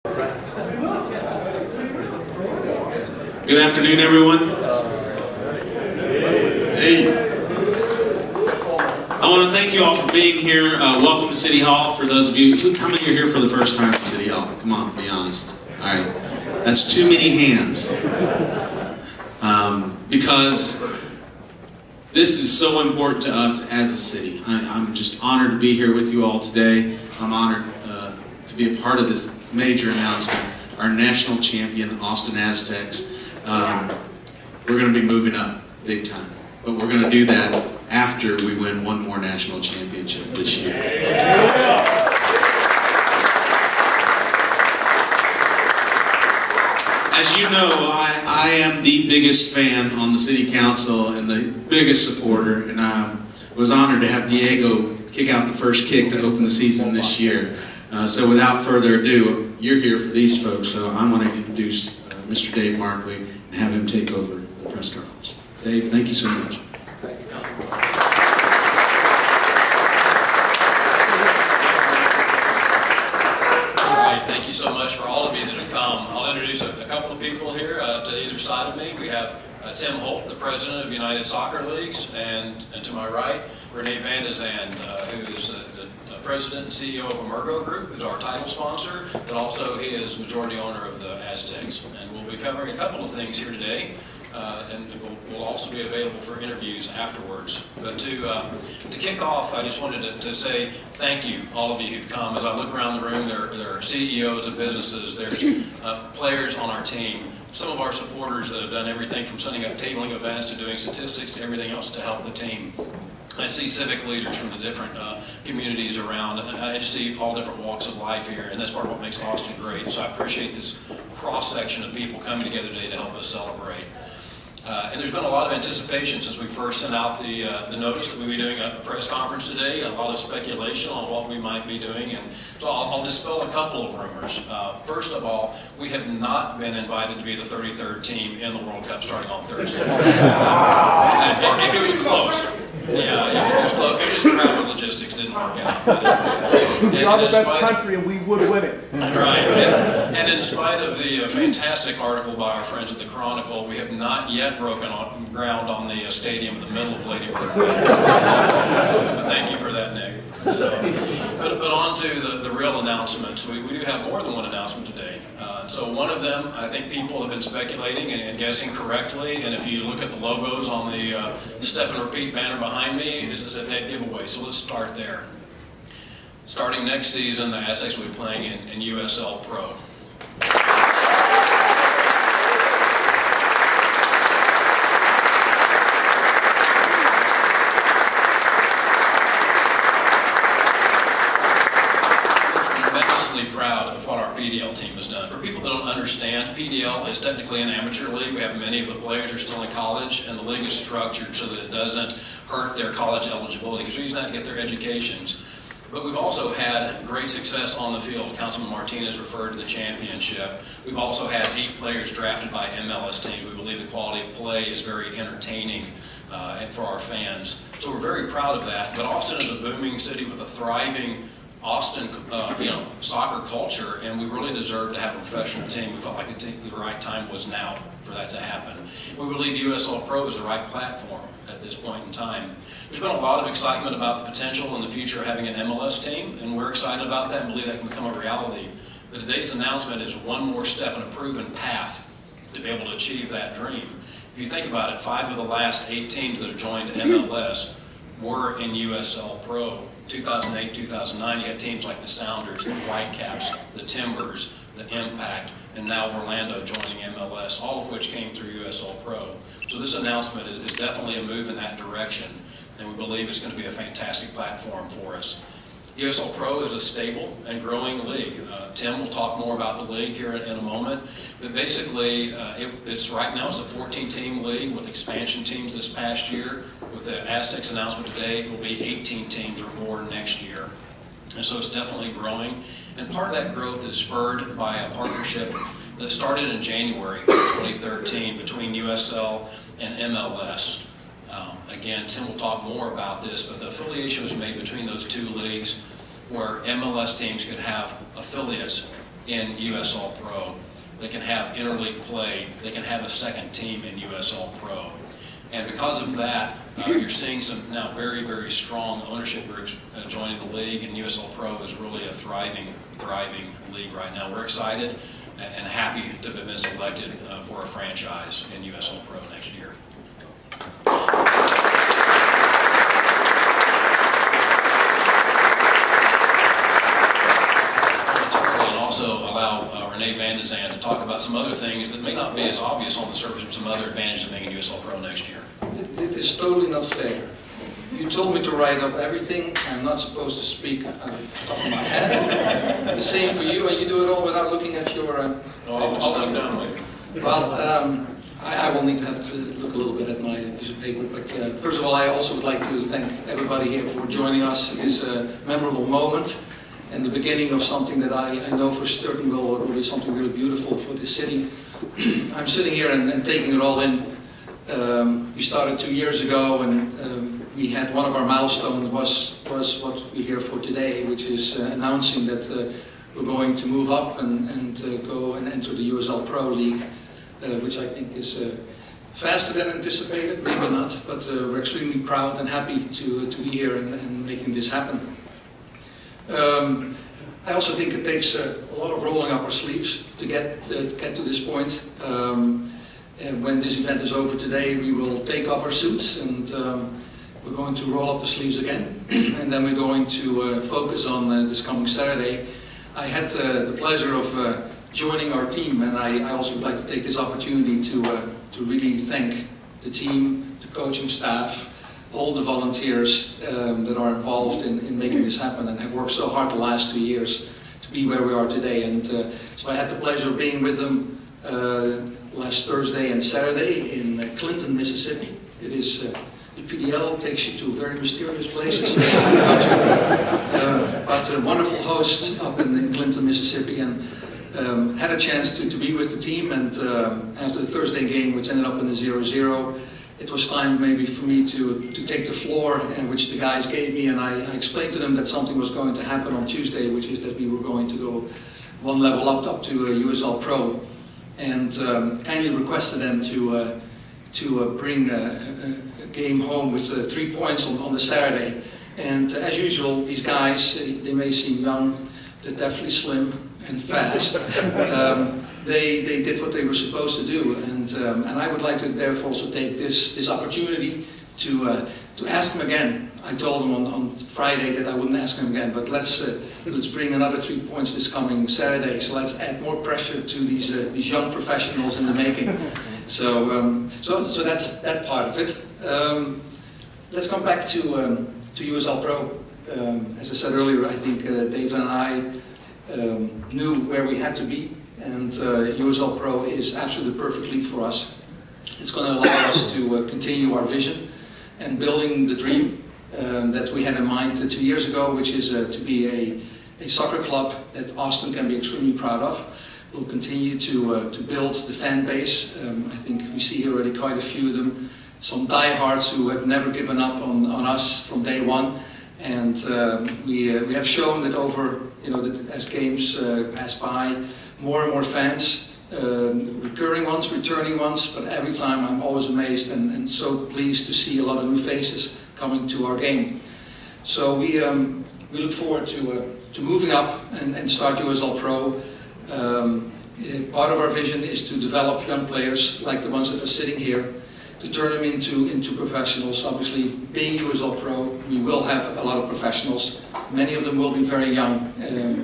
Good afternoon, everyone. Hey. I want to thank you all for being here. Welcome to City Hall. For those of you, how many are here for the first time at City Hall? Come on, be honest. All right. That's too many hands. Because this is so important to us as a city. I'm just honored to be here with you all today. I'm honored to be a part of this major announcement. Our national champion, Austin Aztex. We're going to be moving up big time. But we're going to do that after we win one more national championship this year. As you know, I am the biggest fan on the city council and the biggest supporter, and I was honored to have Diego kick out the first kick to open the season this year. So without further ado, you're here for these folks, so I want to introduce Mr. Dave Markley and have him take over the press conference. Dave, thank you so much. Thank you so much for all of you that have come. I'll introduce a couple of people here to either side of me. We have Tim Holt, the president of United Soccer Leagues, and to my right, Renee Van de Zand, who is the president and CEO of USLPRO Group, who's our title sponsor, but also he is majority owner of the Aztecs. And we'll be covering a couple of things here today, and we'll also be available for interviews afterwards. But to kick off, I just wanted to say thank you, all of you who've come. As I look around the room, there are CEOs of businesses, there's players on our team, some of our supporters that have done everything from setting up tabling events to doing statistics to everything else to help the team. I see civic leaders from the different communities around, and I just see all different walks of life here, and that's part of what makes Austin great. So I appreciate this cross-section of people coming together today to help us celebrate. And there's been a lot of anticipation since we first sent out the notice that we'd be doing a press conference today, a lot of speculation on what we might be doing, and so I'll dispel a couple of rumors. First of all, we have not been invited to be the 33rd team in the World Cup starting on Thursday. It was close. Yeah, it was close. It was just travel logistics didn't work out. We are the best country and we would win it. Right. And in spite of the fantastic article by our friends at the Chronicle, we have not yet broken ground on the stadium in the middle of Lady Bird. So, thank you for that, Nick. So, but on to the real announcements. We do have more than one announcement today. So one of them, I think people have been speculating and guessing correctly, and if you look at the logos on the step and repeat banner behind me, is a dead giveaway. So let's start there. Starting next season, the Aztecs will be playing in USL PRO. Proud of what our PDL team has done. For people that don't understand, PDL is technically an amateur league. We have many of the players are still in college, and the league is structured so that it doesn't hurt their college eligibility, because we use that to get their educations. But we've also had great success on the field. Councilman Martinez referred to the championship. We've also had 8 players drafted by MLS teams. We believe the quality of play is very entertaining and for our fans. So we're very proud of that. But Austin is a booming city with a thriving Austin, soccer culture, and we really deserve to have a professional team. We felt like the right time was now for that to happen. We believe USL PRO is the right platform at this point in time. There's been a lot of excitement about the potential in the future of having an MLS team, and we're excited about that and believe that can become a reality. But today's announcement is one more step in a proven path to be able to achieve that dream. If you think about it, 5 of the last 8 teams that have joined MLS were in USL PRO. 2008, 2009, you had teams like the Sounders, the Whitecaps, the Timbers, the Impact, and now Orlando joining MLS, all of which came through USL PRO. So this announcement is definitely a move in that direction, and we believe it's going to be a fantastic platform for us. USL PRO is a stable and growing league. Tim will talk more about the league here in a moment, but basically it's right now it's a 14-team league with expansion teams this past year. With the Aztecs announcement today, it will be 18 teams or more next year. And so it's definitely growing. And part of that growth is spurred by a partnership that started in January of 2013 between USL and MLS. Again, Tim will talk more about this, but the affiliation was made between those two leagues where MLS teams could have affiliates in USL PRO. They can have interleague play. They can have a second team in USL PRO. And because of that, you're seeing some now very, very strong ownership groups joining the league, and USL PRO is really a thriving league right now. We're excited and happy to have been selected for a franchise in USL PRO next year. And also allow Renee Van de Zand to talk about some other things that may not be as obvious on the surface, but some other advantages of being in USL PRO next year. It is totally not fair. You told me to write up everything. I'm not supposed to speak out of the top of my head. The same for you, and you do it all without looking at your... I'll slow down later. Well, I will need to have to look a little bit at my piece of paper, but first of all, I also would like to thank everybody here for joining us. It is a memorable moment and the beginning of something that I know for certain will be something really beautiful for this city. I'm sitting here and taking it all in. We started 2 years ago, and we had one of our milestones was what we're here for today, which is announcing that we're going to move up and go and enter the USL Pro League, which I think is faster than anticipated, maybe not, but we're extremely proud and happy to be here and making this happen. I also think it takes a lot of rolling up our sleeves to get to this point. And when this event is over today, we will take off our suits and we're going to roll up the sleeves again. And then we're going to focus on this coming Saturday. I had the pleasure of joining our team, and I also would like to take this opportunity to really thank the team, the coaching staff, all the volunteers that are involved in making this happen and have worked so hard the last 2 years to be where we are today. And so I had the pleasure of being with them last Thursday and Saturday in Clinton, Mississippi. It is the PDL takes you to very mysterious places in the country, but a wonderful host up in Clinton, Mississippi, and had a chance to be with the team. And after the Thursday game, which ended up in a 0-0, it was time maybe for me to take the floor, which the guys gave me, and I explained to them that something was going to happen on Tuesday, which is that we were going to go one level up to USL Pro, and kindly requested them to bring a game home with 3 points on the Saturday. And as usual, these guys, they may seem young, they're definitely slim and fast. They did what they were supposed to do, and I would like to therefore also take this opportunity to ask them again. I told them on Friday that I wouldn't ask them again, but let's bring another 3 points this coming Saturday. So let's add more pressure to these young professionals in the making. So that's that part of it. Let's come back to USL Pro. As I said earlier, I think Dave and I knew where we had to be, and USL Pro is absolutely the perfect league for us. It's going to allow us to continue our vision and building the dream that we had in mind 2 years ago, which is to be a soccer club that Austin can be extremely proud of. We'll continue to build the fan base. I think we see here already quite a few of them, some diehards who have never given up on us from day one. And we have shown that over, as games pass by, more and more fans, recurring ones, returning ones, but every time I'm always amazed and so pleased to see a lot of new faces coming to our game. So we look forward to moving up and start USL Pro. Part of our vision is to develop young players like the ones that are sitting here, to turn them into professionals. Obviously, being USL Pro, we will have a lot of professionals. Many of them will be very young,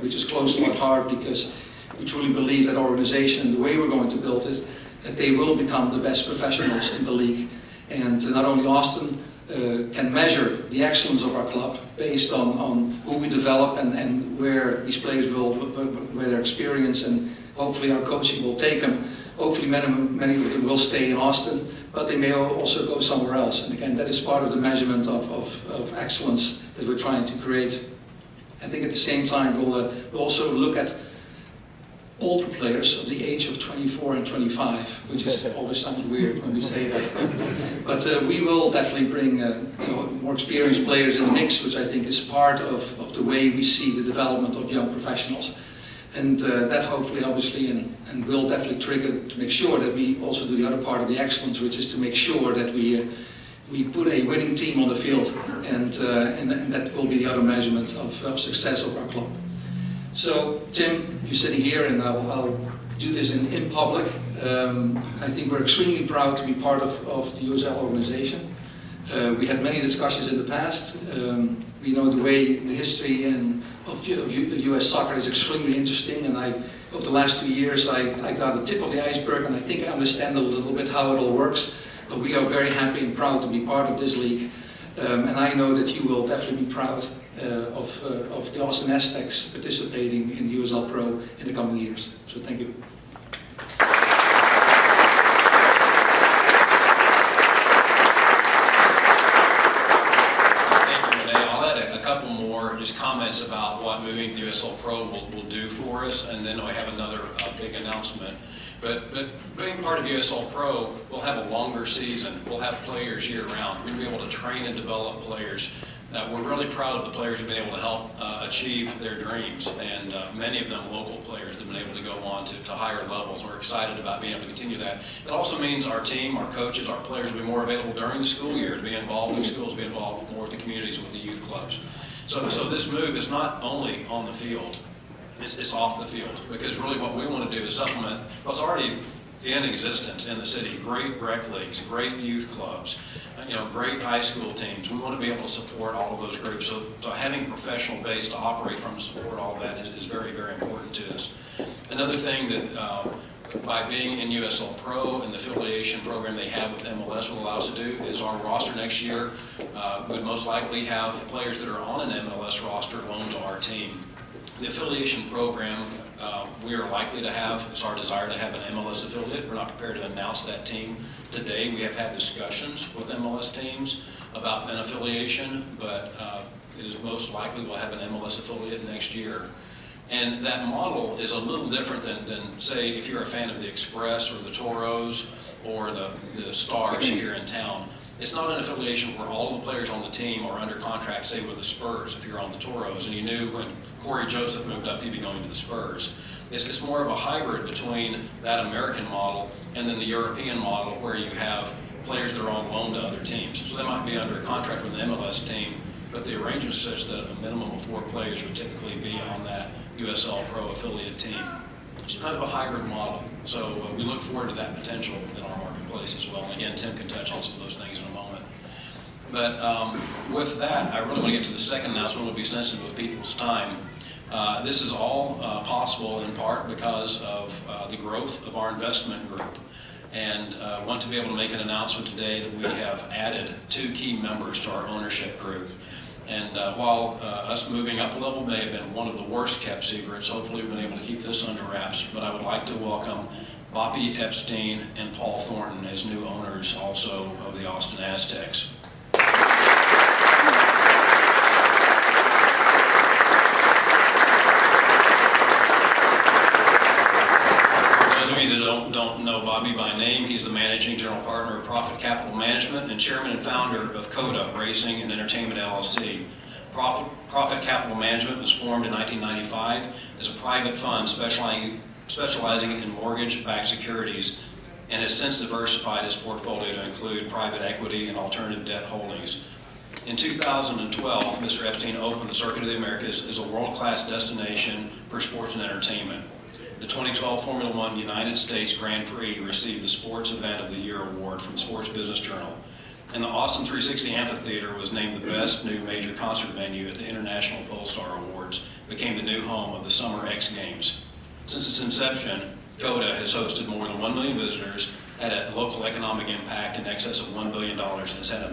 which is close to our heart because we truly believe that organization, the way we're going to build it, that they will become the best professionals in the league. And not only Austin can measure the excellence of our club based on who we develop and where these players where their experience and hopefully our coaching will take them. Hopefully many of them will stay in Austin, but they may also go somewhere else. And again, that is part of the measurement of excellence that we're trying to create. I think at the same time we'll also look at older players of the age of 24 and 25, which always sounds weird when we say that. But we will definitely bring more experienced players in the mix, which I think is part of the way we see the development of young professionals. And that hopefully, obviously, and will definitely trigger to make sure that we also do the other part of the excellence, which is to make sure that we put a winning team on the field, and that will be the other measurement of success of our club. So, Tim, you're sitting here, and I'll do this in public. I think we're extremely proud to be part of the USL organization. We had many discussions in the past. We know the way the history of US soccer is extremely interesting, and over the last 2 years I got a tip of the iceberg, and I think I understand a little bit how it all works. But we are very happy and proud to be part of this league, and I know that you will definitely be proud of the Austin Aztex participating in USL PRO in the coming years. So thank you. Just comments about what moving to the USL Pro will do for us, and then I have another big announcement. But being part of USL Pro, we'll have a longer season. We'll have players year-round. We're going to be able to train and develop players. We're really proud of the players who've been able to help achieve their dreams, and many of them local players that have been able to go on to higher levels. We're excited about being able to continue that. It also means our team, our coaches, our players will be more available during the school year to be involved in the schools, to be involved more with the communities, with the youth clubs. So this move is not only on the field, it's off the field, because really what we want to do is supplement what's already in existence in the city. Great rec leagues, great youth clubs, great high school teams. We want to be able to support all of those groups. So having a professional base to operate from to support all of that is very, very important to us. Another thing that by being in USL Pro and the affiliation program they have with MLS will allow us to do is our roster next year would most likely have players that are on an MLS roster loaned to our team. The affiliation program we are likely to have, it's our desire to have an MLS affiliate. We're not prepared to announce that team today. We have had discussions with MLS teams about an affiliation, but it is most likely we'll have an MLS affiliate next year. And that model is a little different than say, if you're a fan of the Express or the Toros or the Stars here in town. It's not an affiliation where all of the players on the team are under contract, say with the Spurs, if you're on the Toros, and you knew when Corey Joseph moved up, he'd be going to the Spurs. It's more of a hybrid between that American model and then the European model, where you have players that are on loan to other teams. So they might be under a contract with an MLS team, but the arrangement is such that a minimum of 4 players would typically be on that USL Pro affiliate team. It's kind of a hybrid model. So we look forward to that potential in our marketplace as well. And again, Tim can touch on some of those things in a moment. But with that, I really want to get to the second announcement. We'll be sensitive with people's time. This is all possible in part because of the growth of our investment group. And want to be able to make an announcement today that we have added 2 key members to our ownership group. And while us moving up a level may have been one of the worst kept secrets, hopefully we've been able to keep this under wraps. But I would like to welcome Bobby Epstein and Paul Thornton as new owners also of the Austin Aztex. That don't know Bobby by name, he's the managing general partner of Profit Capital Management and chairman and founder of CODA Racing and Entertainment LLC. Profit Capital Management was formed in 1995 as a private fund specializing in mortgage-backed securities, and has since diversified its portfolio to include private equity and alternative debt holdings. In 2012, Mr. Epstein opened the Circuit of the Americas as a world-class destination for sports and entertainment. The 2012 Formula One United States Grand Prix received the Sports Event of the Year award from Sports Business Journal. And the Austin 360 Amphitheater was named the best new major concert venue at the International Polestar Awards, became the new home of the Summer X Games. Since its inception, CODA has hosted more than 1 million visitors, had a local economic impact in excess of $1 billion, and has had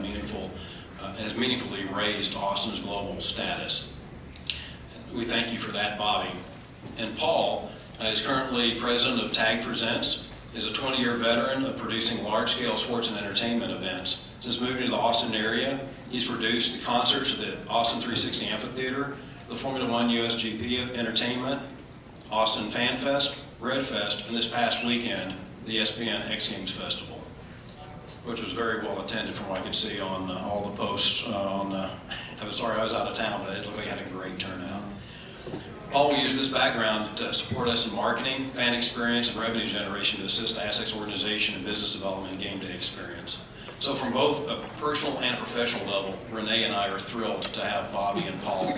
has meaningfully raised Austin's global status. And we thank you for that, Bobby. And Paul is currently president of TAG Presents, is a 20-year veteran of producing large-scale sports and entertainment events. Since moving to the Austin area, he's produced the concerts at the Austin 360 Amphitheater, the Formula One USGP Entertainment, Austin Fan Fest, Red Fest, and this past weekend, the ESPN X Games Festival, which was very well attended from what I could see on all the posts. I'm sorry I was out of town, but it looked like it had a great turnout. Paul will use this background to support us in marketing, fan experience, and revenue generation to assist the Aztecs organization in business development and game day experience. So from both a personal and professional level, Renee and I are thrilled to have Bobby and Paul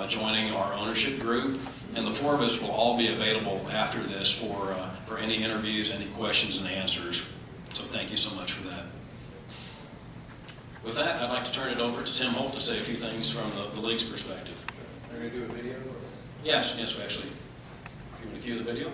joining our ownership group. And the four of us will all be available after this for any interviews, any questions and answers. So thank you so much for that. With that, I'd like to turn it over to Tim Holt to say a few things from the league's perspective. Are we going to do a video? Yes, we actually. If you want to cue the video.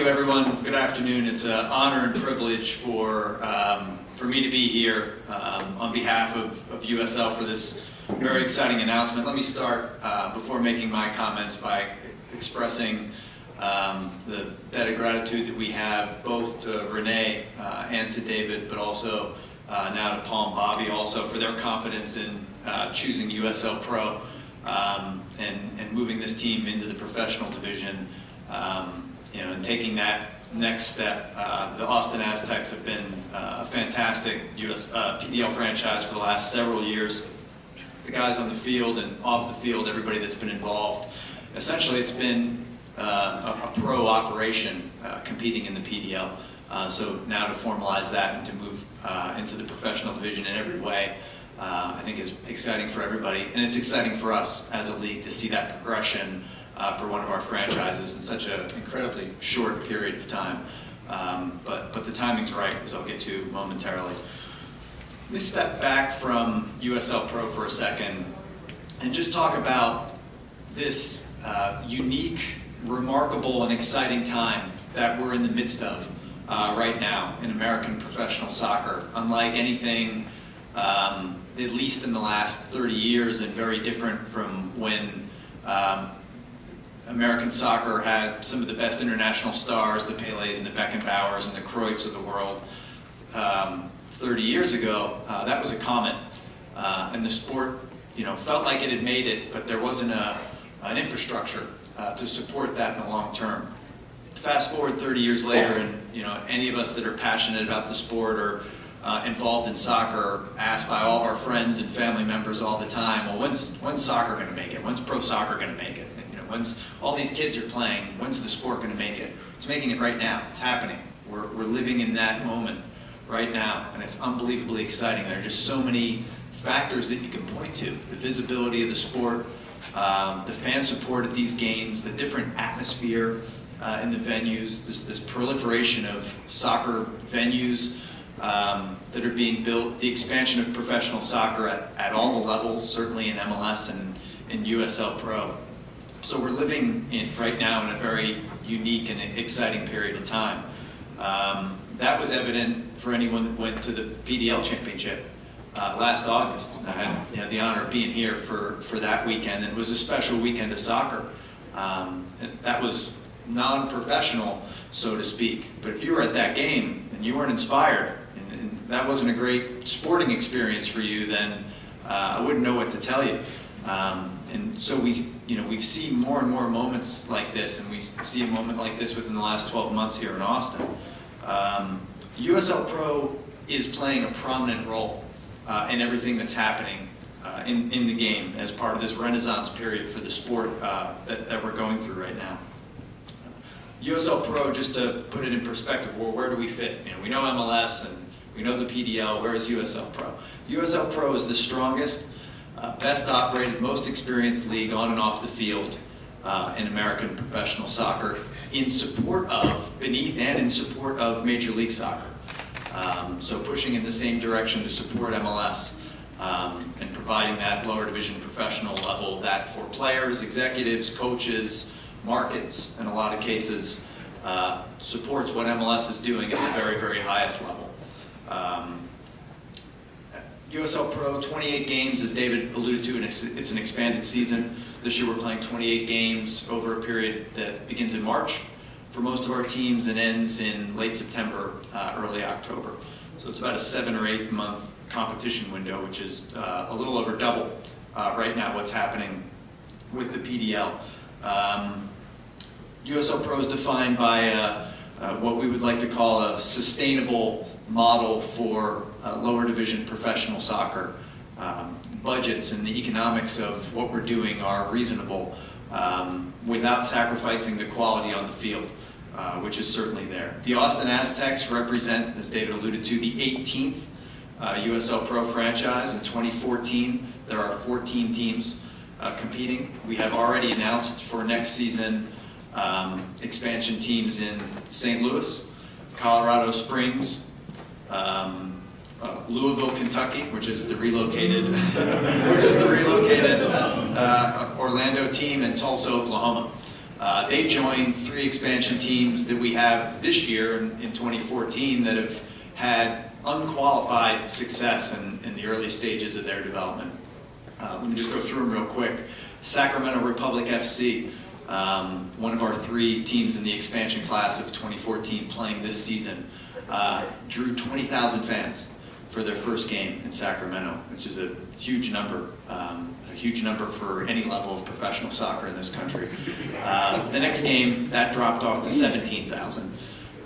Everyone, good afternoon. It's an honor and privilege for me to be here on behalf of USL for this very exciting announcement. Let me start before making my comments by expressing the debt of gratitude that we have both to Renee and to David, but also now to Paul and Bobby also for their confidence in choosing USL Pro and moving this team into the professional division. And taking that next step. The Austin Aztex have been a fantastic PDL franchise for the last several years. The guys on the field and off the field, everybody that's been involved. Essentially, it's been a pro operation competing in the PDL. So now to formalize that and to move into the professional division in every way, I think is exciting for everybody. And it's exciting for us as a league to see that progression for one of our franchises in such an incredibly short period of time. But the timing's right, as I'll get to momentarily. Let me step back from USL Pro for a second and just talk about this unique, remarkable, and exciting time that we're in the midst of right now in American professional soccer. Unlike anything, at least in the last 30 years, and very different from when American soccer had some of the best international stars, the Pelés and the Beckenbauers and the Cruyffs of the world. 30 years ago, that was a comet, and the sport, felt like it had made it, but there wasn't an infrastructure to support that in the long term. Fast forward 30 years later, and any of us that are passionate about the sport or involved in soccer are asked by all of our friends and family members all the time, well, when's soccer going to make it? When's pro soccer going to make it? When's all these kids are playing? When's the sport going to make it? It's making it right now. It's happening. We're living in that moment right now, and it's unbelievably exciting. There are just so many factors that you can point to: the visibility of the sport, the fan support at these games, the different atmosphere in the venues, this proliferation of soccer venues that are being built, the expansion of professional soccer at all the levels, certainly in MLS and in USL Pro. So we're living right now in a very unique and exciting period of time. That was evident for anyone that went to the PDL Championship last August. I had the honor of being here for that weekend. It was a special weekend of soccer. That was non-professional, so to speak. But if you were at that game and you weren't inspired, and that wasn't a great sporting experience for you, then I wouldn't know what to tell you. And so we've seen more and more moments like this, and we see a moment like this within the last 12 months here in Austin. USL Pro is playing a prominent role in everything that's happening in the game as part of this renaissance period for the sport that we're going through right now. USL Pro, just to put it in perspective, well, where do we fit? We know MLS and we know the PDL. Where is USL Pro? USL Pro is the strongest, best operated, most experienced league on and off the field in American professional soccer, in support of, beneath and in support of Major League Soccer. So pushing in the same direction to support MLS and providing that lower division professional level that for players, executives, coaches, markets, in a lot of cases, supports what MLS is doing at the very, very highest level. USL Pro, 28 games, as David alluded to, and it's an expanded season. This year we're playing 28 games over a period that begins in March for most of our teams and ends in late September, early October. So it's about a 7 or 8 month competition window, which is a little over double right now what's happening with the PDL. USL Pro is defined by what we would like to call a sustainable model for lower division professional soccer. Budgets and the economics of what we're doing are reasonable without sacrificing the quality on the field, which is certainly there. The Austin Aztex represent, as David alluded to, the 18th USL Pro franchise. In 2014, there are 14 teams competing. We have already announced for next season expansion teams in St. Louis, Colorado Springs, Louisville, Kentucky, which is the relocated, Orlando team, and Tulsa, Oklahoma. They join 3 expansion teams that we have this year in 2014 that have had unqualified success in the early stages of their development. Let me just go through them real quick. Sacramento Republic FC, one of our 3 teams in the expansion class of 2014 playing this season, drew 20,000 fans for their first game in Sacramento, which is a huge number for any level of professional soccer in this country. The next game, that dropped off to 17,000.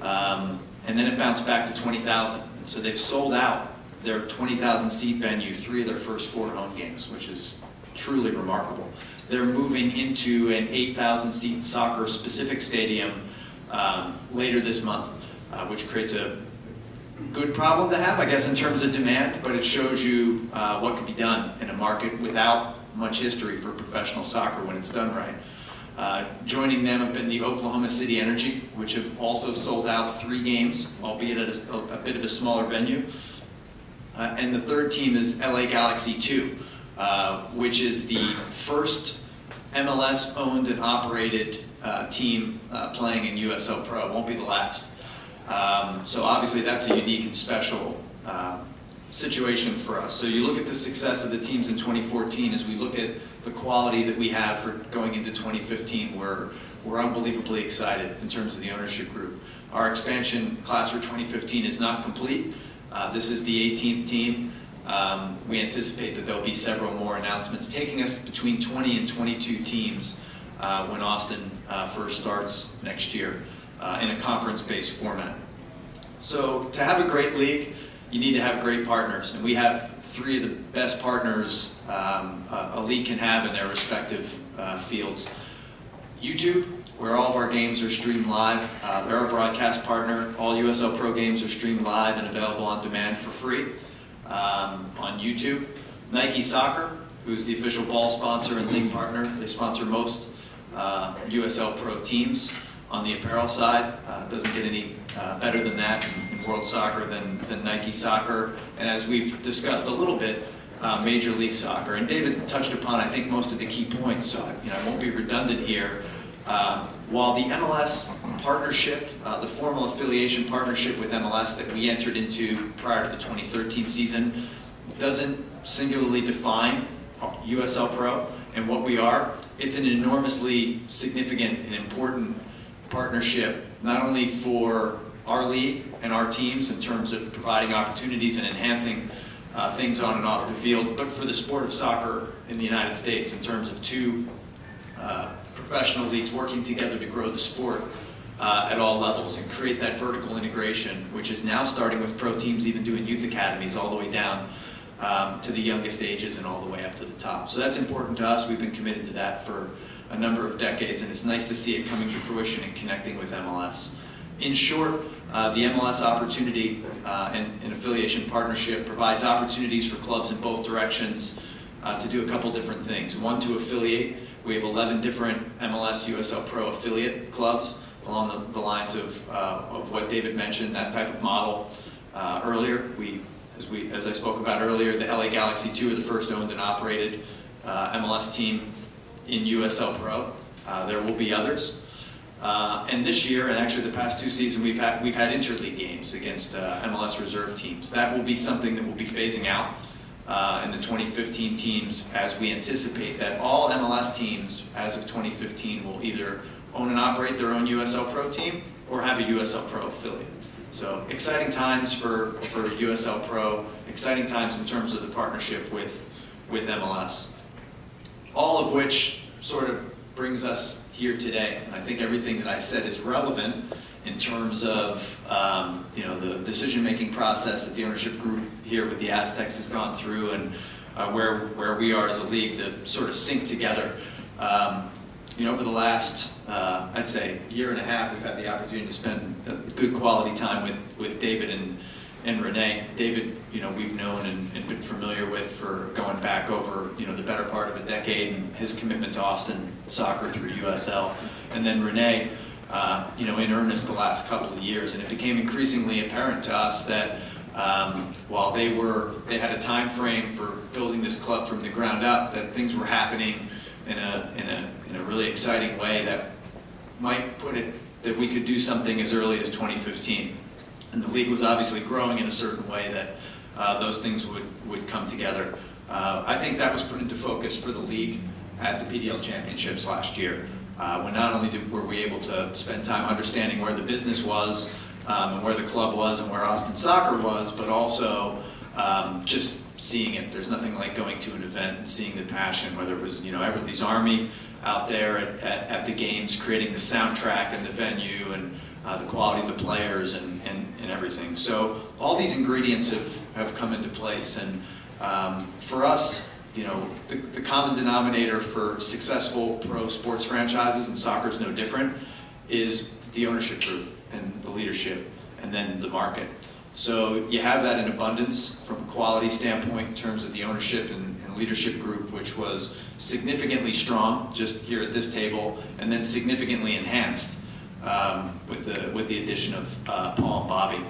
And then it bounced back to 20,000. So they've sold out their 20,000 seat venue 3 of their first 4 home games, which is truly remarkable. They're moving into an 8,000 seat soccer specific stadium later this month, which creates a good problem to have, I guess, in terms of demand, but it shows you what can be done in a market without much history for professional soccer when it's done right. Joining them have been the Oklahoma City Energy, which have also sold out 3 games, albeit at a bit of a smaller venue. And the third team is LA Galaxy 2, which is the first MLS owned and operated team playing in USL Pro. It won't be the last. So obviously that's a unique and special situation for us. So you look at the success of the teams in 2014 as we look at the quality that we have for going into 2015. We're unbelievably excited in terms of the ownership group. Our expansion class for 2015 is not complete. This is the 18th team. We anticipate that there'll be several more announcements, taking us between 20 and 22 teams when Austin first starts next year in a conference-based format. So to have a great league, you need to have great partners, and we have 3 of the best partners a league can have in their respective fields. YouTube, where all of our games are streamed live. They're our broadcast partner. All USL Pro games are streamed live and available on demand for free on YouTube. Nike Soccer, who's the official ball sponsor and league partner. They sponsor most USL Pro teams. On the apparel side, doesn't get any better than that in world soccer than Nike Soccer. And as we've discussed a little bit, Major League Soccer. And David touched upon, I think, most of the key points, so I won't be redundant here. While the MLS partnership, the formal affiliation partnership with MLS that we entered into prior to the 2013 season, doesn't singularly define USL Pro and what we are. It's an enormously significant and important partnership, not only for our league and our teams in terms of providing opportunities and enhancing things on and off the field, but for the sport of soccer in the United States in terms of two professional leagues working together to grow the sport at all levels and create that vertical integration, which is now starting with pro teams even doing youth academies all the way down to the youngest ages and all the way up to the top. So that's important to us. We've been committed to that for a number of decades, and it's nice to see it coming to fruition and connecting with MLS. In short, the MLS opportunity and affiliation partnership provides opportunities for clubs in both directions to do a couple different things. One, to affiliate. We have 11 different MLS USL Pro affiliate clubs along the lines of what David mentioned, that type of model earlier. As I spoke about earlier, the LA Galaxy 2 are the first owned and operated MLS team in USL Pro. There will be others. And this year, and actually the past 2 seasons, we've had interleague games against MLS reserve teams. That will be something that we'll be phasing out in the 2015 teams, as we anticipate that all MLS teams as of 2015 will either own and operate their own USL Pro team or have a USL Pro affiliate. So exciting times for USL Pro, exciting times in terms of the partnership with MLS. All of which sort of brings us here today. And I think everything that I said is relevant in terms of the decision-making process that the ownership group here with the Aztecs has gone through, and where we are as a league to sort of sync together. Over the last, I'd say, year and a half, we've had the opportunity to spend good quality time with David and Renee. David, we've known and been familiar with for going back over, the better part of a decade, and his commitment to Austin soccer through USL. And then Renee, in earnest the last couple of years. And it became increasingly apparent to us that while they had a time frame for building this club from the ground up, that things were happening in a really exciting way that might put it that we could do something as early as 2015. And the league was obviously growing in a certain way that those things would come together. I think that was put into focus for the league at the PDL Championships last year, when not only were we able to spend time understanding where the business was and where the club was and where Austin Soccer was, but also just seeing it. There's nothing like going to an event and seeing the passion, whether it was Everly's Army out there at the games, creating the soundtrack and the venue and the quality of the players and everything. So all these ingredients have come into place, and for us, the common denominator for successful pro sports franchises, and soccer is no different, is the ownership group and the leadership, and then the market. So you have that in abundance from a quality standpoint in terms of the ownership and leadership group, which was significantly strong just here at this table, and then significantly enhanced with the addition of Paul and Bobby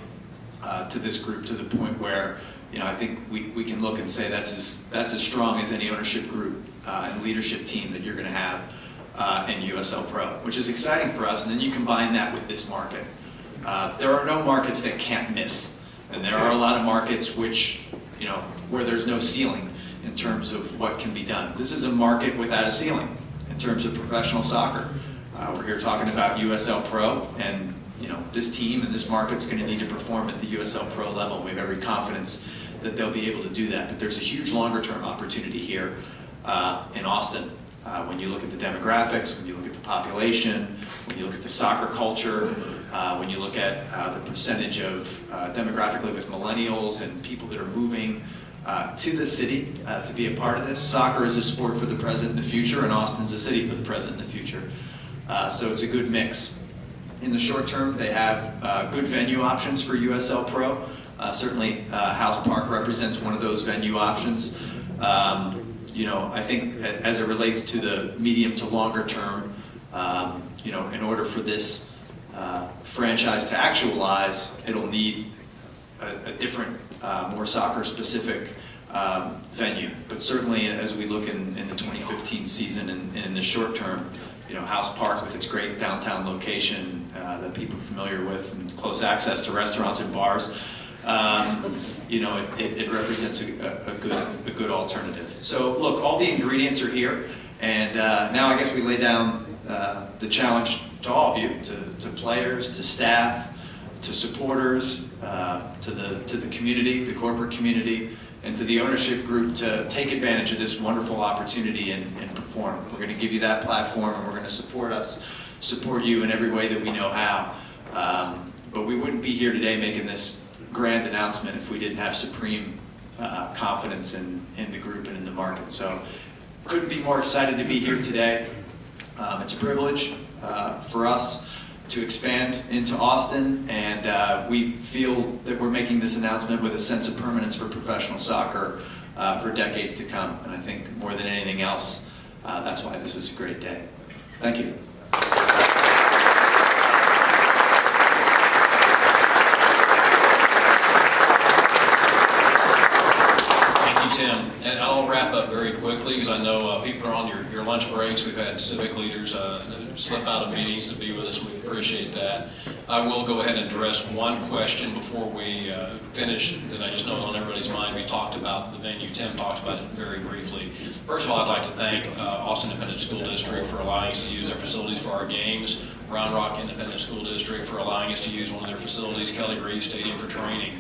to this group, to the point where I think we can look and say that's as strong as any ownership group and leadership team that you're going to have in USL Pro, which is exciting for us. And then you combine that with this market. There are no markets that can't miss, and there are a lot of markets which where there's no ceiling in terms of what can be done. This is a market without a ceiling in terms of professional soccer. We're here talking about USL Pro, and this team and this market's going to need to perform at the USL Pro level. We have every confidence that they'll be able to do that. But there's a huge longer-term opportunity here in Austin. When you look at the demographics, when you look at the population, when you look at the soccer culture, when you look at the percentage of demographically with millennials and people that are moving to the city to be a part of this. Soccer is a sport for the present and the future, and Austin's a city for the present and the future. So it's a good mix. In the short term, they have good venue options for USL Pro. Certainly, House Park represents one of those venue options. I think as it relates to the medium to longer term, in order for this franchise to actualize, it'll need a different, more soccer-specific venue. But certainly, as we look in the 2015 season and in the short term, House Park with its great downtown location that people are familiar with and close access to restaurants and bars, it represents a good alternative. So look, all the ingredients are here, and now I guess we lay down the challenge to all of you, to players, to staff, to supporters, to the community, the corporate community, and to the ownership group to take advantage of this wonderful opportunity and perform. We're going to give you that platform, and we're going to support you in every way that we know how. But we wouldn't be here today making this grand announcement if we didn't have supreme confidence in the group and in the market. So couldn't be more excited to be here today. It's a privilege for us to expand into Austin, and we feel that we're making this announcement with a sense of permanence for professional soccer for decades to come. And I think more than anything else, that's why this is a great day. Thank you. Tim, and I'll wrap up very quickly because I know people are on your lunch breaks. We've had civic leaders slip out of meetings to be with us. We appreciate that. I will go ahead and address one question before we finish that I just know is on everybody's mind. We talked about the venue. Tim talked about it very briefly. First of all, I'd like to thank Austin Independent School District for allowing us to use their facilities for our games, Round Rock Independent School District for allowing us to use one of their facilities, Kelly Reeves Stadium for training.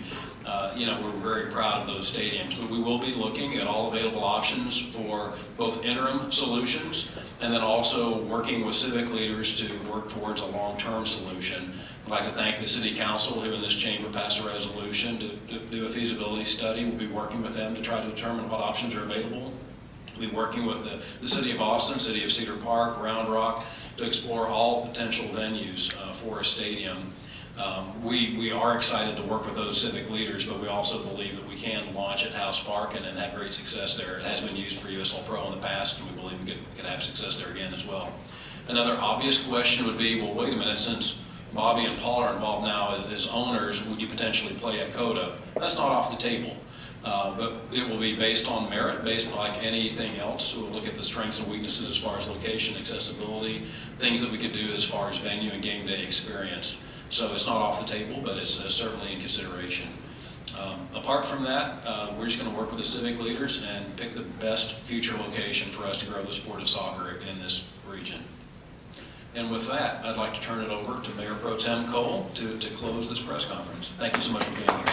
We're very proud of those stadiums, but we will be looking at all available options for both interim solutions and then also working with civic leaders to work towards a long-term solution. I'd like to thank the City Council who in this chamber passed a resolution to do a feasibility study. We'll be working with them to try to determine what options are available. We'll be working with the City of Austin, City of Cedar Park, Round Rock to explore all potential venues for a stadium. We are excited to work with those civic leaders, but we also believe that we can launch at House Park and have great success there. It has been used for USL PRO in the past, and we believe we could have success there again as well. Another obvious question would be, well, wait a minute, since Bobby and Paul are involved now as owners, would you potentially play at COTA? That's not off the table, but it will be based on merit, based like anything else. We'll look at the strengths and weaknesses as far as location, accessibility, things that we could do as far as venue and game day experience. So it's not off the table, but it's certainly in consideration. Apart from that, we're just going to work with the civic leaders and pick the best future location for us to grow the sport of soccer in this region. And with that, I'd like to turn it over to Mayor Pro Tem Cole to close this press conference. Thank you so much for being here.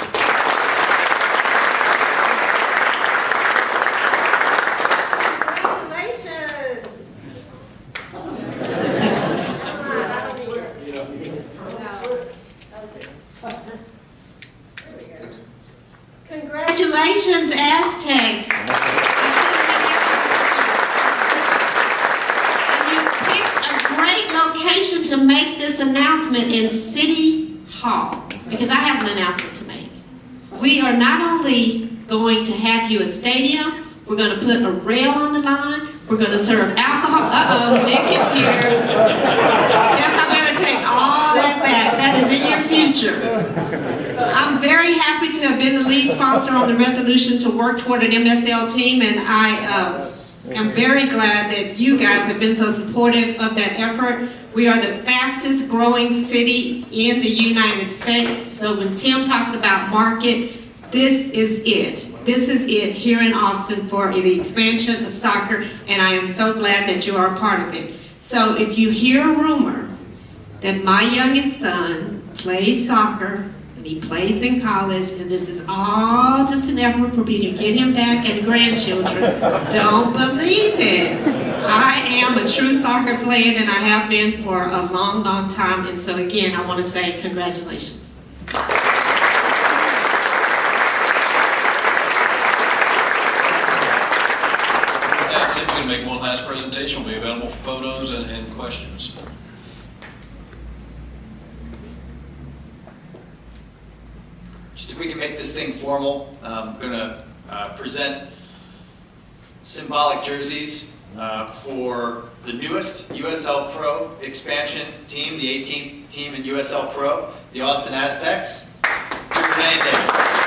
Congratulations, Aztex. You picked a great location to make this announcement in City Hall, because I have an announcement to make. We are not only going to have you a stadium, we're going to put a rail on the line, we're going to serve alcohol. Uh-oh, Nick is here. Yes, I better take all that back. That is in your future. I'm very happy to have been the lead sponsor on the resolution to work toward an MSL team, and I am very glad that you guys have been so supportive of that effort. We are the fastest growing city in the United States, so when Tim talks about market, this is it. This is it here in Austin for the expansion of soccer, and I am so glad that you are a part of it. So if you hear a rumor that my youngest son plays soccer, and he plays in college, and this is all just an effort for me to get him back and grandchildren, don't believe it. I am a true soccer player, and I have been for a long, long time, and so again, I want to say congratulations. Tim's going to make one last presentation. Will be available for photos and questions. Just if we can make this thing formal, I'm going to present symbolic jerseys for the newest USL Pro expansion team, the 18th team in USL Pro, the Austin Aztex. Renee and David.